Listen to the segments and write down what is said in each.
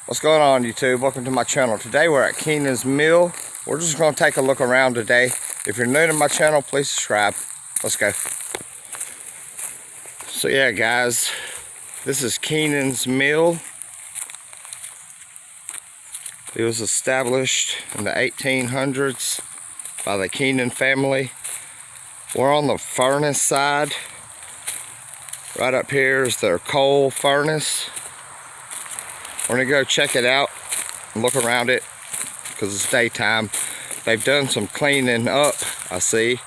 What's going on, YouTube? Welcome to my channel. Today we're at Keenan's Mill. We're just going to take a look around today. If you're new to my channel, please subscribe. Let's go. So yeah, guys, this is Keenan's Mill. It was established in the 1800s by the Keenan family. We're on the furnace side. Right up here is their coal furnace. We're gonna go check it out and look around it because it's daytime. They've done some cleaning up, I see.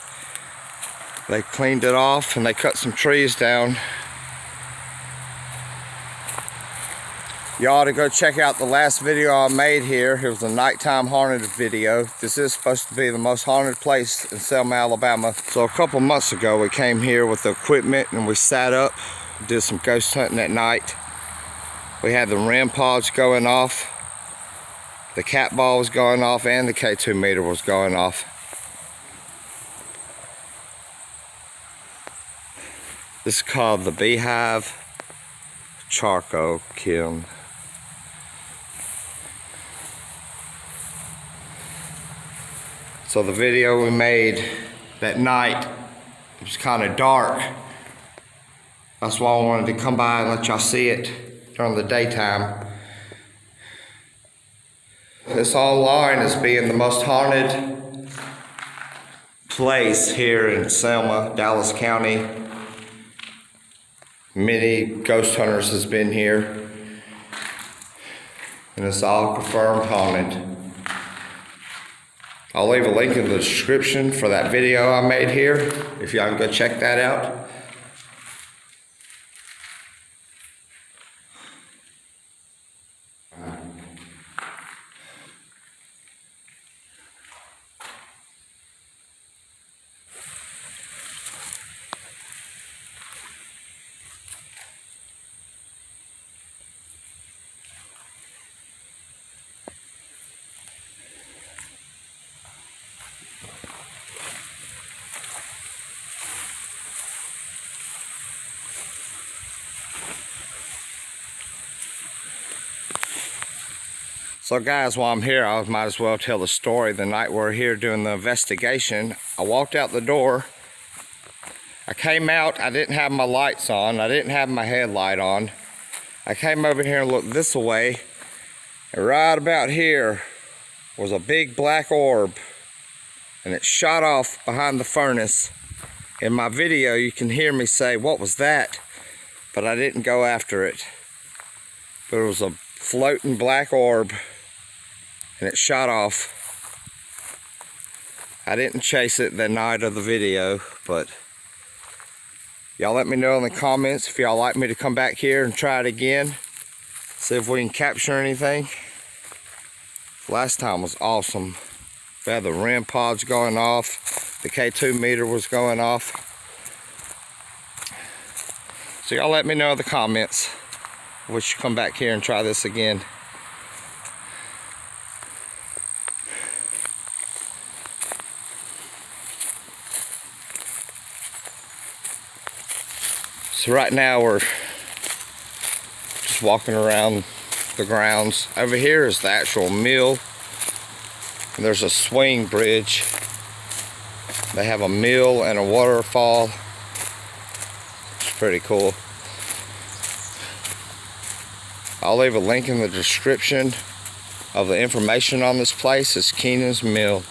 They cleaned it off and they cut some trees down. You ought to go check out the last video I made here. It was a nighttime haunted video. This is supposed to be the most haunted place in Selma, Alabama. So a couple months ago we came here with the equipment and we sat up, did some ghost hunting at night. We had the REM pods going off, the cat ball was going off, and the K2 meter was going off. This is called the Beehive Charcoal Kiln. So the video we made that night, it was kind of dark. That's why I wanted to come by and let y'all see it during the daytime. It's online as being the most haunted place here in Selma, Dallas County. Many ghost hunters has been here, and it's all confirmed haunted. I'll leave a link in the description for that video I made here, if y'all can go check that out. So guys, while I'm here, I might as well tell the story. The night we're here doing the investigation, I walked out the door. I came out, I didn't have my lights on, I didn't have my headlight on. I came over here and looked this way, and right about here was a big black orb, and it shot off behind the furnace. In my video, you can hear me say, "What was that?" But I didn't go after it. But it was a floating black orb, and it shot off. I didn't chase it the night of the video, but y'all let me know in the comments if y'all like me to come back here and try it again. See if we can capture anything. Last time was awesome. We had the REM pods going off. The K2 meter was going off. So y'all let me know in the comments. We should come back here and try this again. So right now we're just walking around the grounds. Over here is the actual mill. And there's a swing bridge. They have a mill and a waterfall. It's pretty cool. I'll leave a link in the description of the information on this place. It's Keenan's Mill.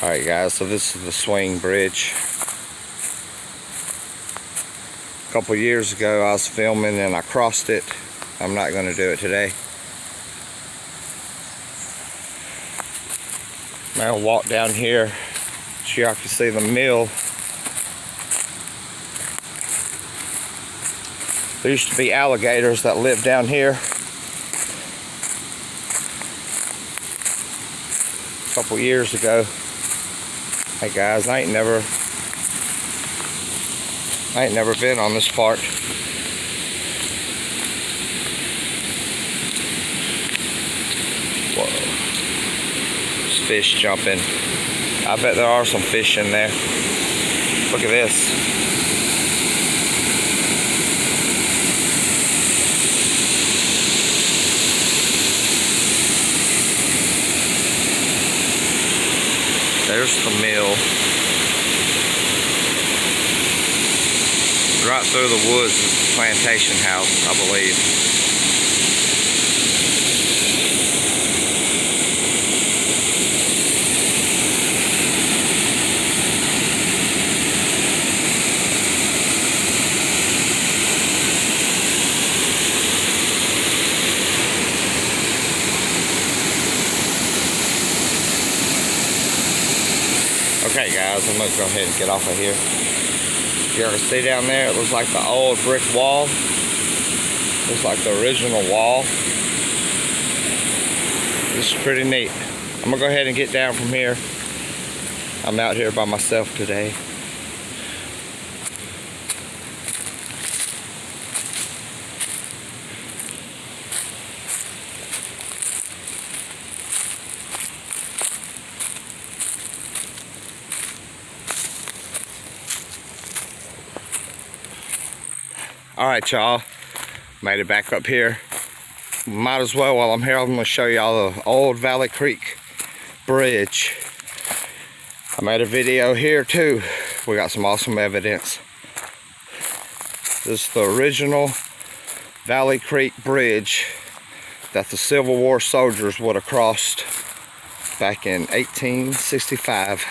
Alright guys, so this is the swing bridge. A couple years ago I was filming and I crossed it. I'm not going to do it today. Now I'll walk down here so y'all can see the mill. There used to be alligators that lived down here. A couple years ago. Hey guys, I ain't never been on this part. Whoa. There's fish jumping. I bet there are some fish in there. Look at this. There's the mill. Right through the woods is the plantation house, I believe. Okay guys, I'm gonna go ahead and get off of here. You ever see down there, it looks like the old brick wall. Looks like the original wall. This is pretty neat. I'm gonna go ahead and get down from here. I'm out here by myself today. Alright y'all, made it back up here. Might as well, while I'm here, I'm going to show y'all the old Valley Creek Bridge. I made a video here too. We got some awesome evidence. This is the original Valley Creek Bridge that the Civil War soldiers would have crossed back in 1865.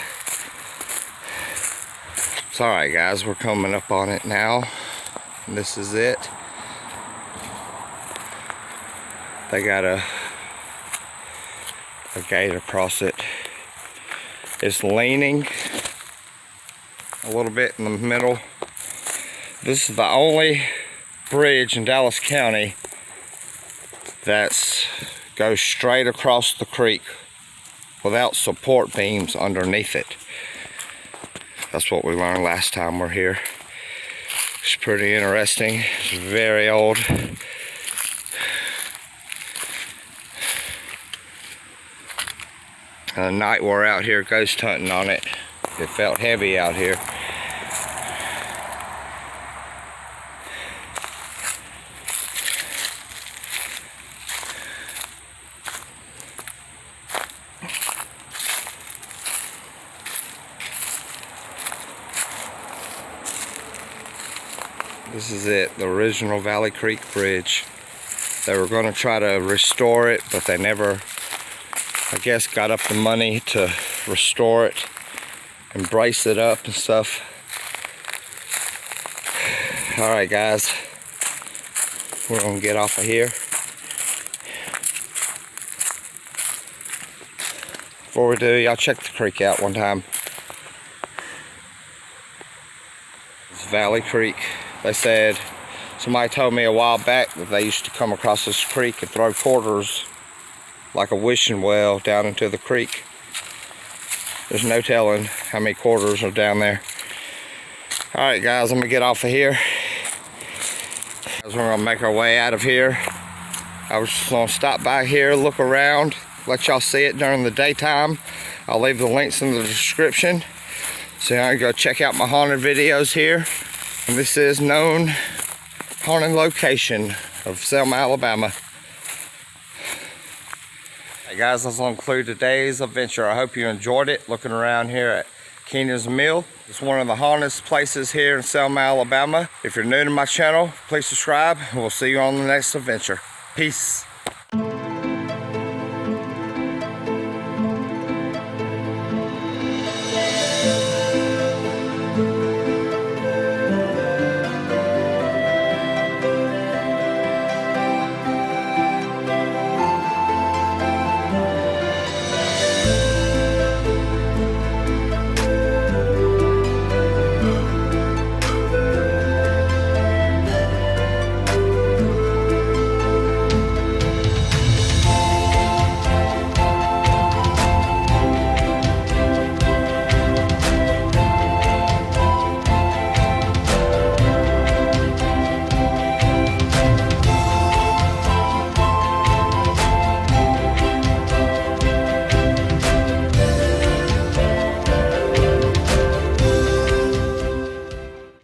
It's alright guys, we're coming up on it now. And this is it. They got a gate across it. It's leaning a little bit in the middle. This is the only bridge in Dallas County that goes straight across the creek without support beams underneath it. That's what we learned last time we're here. It's pretty interesting. It's very old. The night we're out here ghost hunting on it. It felt heavy out here. This is it, the original Valley Creek Bridge. They were going to try to restore it, but they never, I guess, got up the money to restore it and brace it up and stuff. Alright guys, we're going to get off of here. Before we do, y'all check the creek out one time. It's Valley Creek. They said, somebody told me a while back that they used to come across this creek and throw quarters like a wishing well down into the creek. There's no telling how many quarters are down there. Alright guys, I'm gonna get off of here. We're gonna make our way out of here. I was just gonna stop by here, look around, let y'all see it during the daytime. I'll leave the links in the description. So y'all can go check out my haunted videos here. And this is known haunted location of Selma, Alabama. Hey guys, that's going to conclude today's adventure. I hope you enjoyed it. Looking around here at Keenan's Mill. It's one of the haunted places here in Selma, Alabama. If you're new to my channel, please subscribe. And we'll see you on the next adventure. Peace.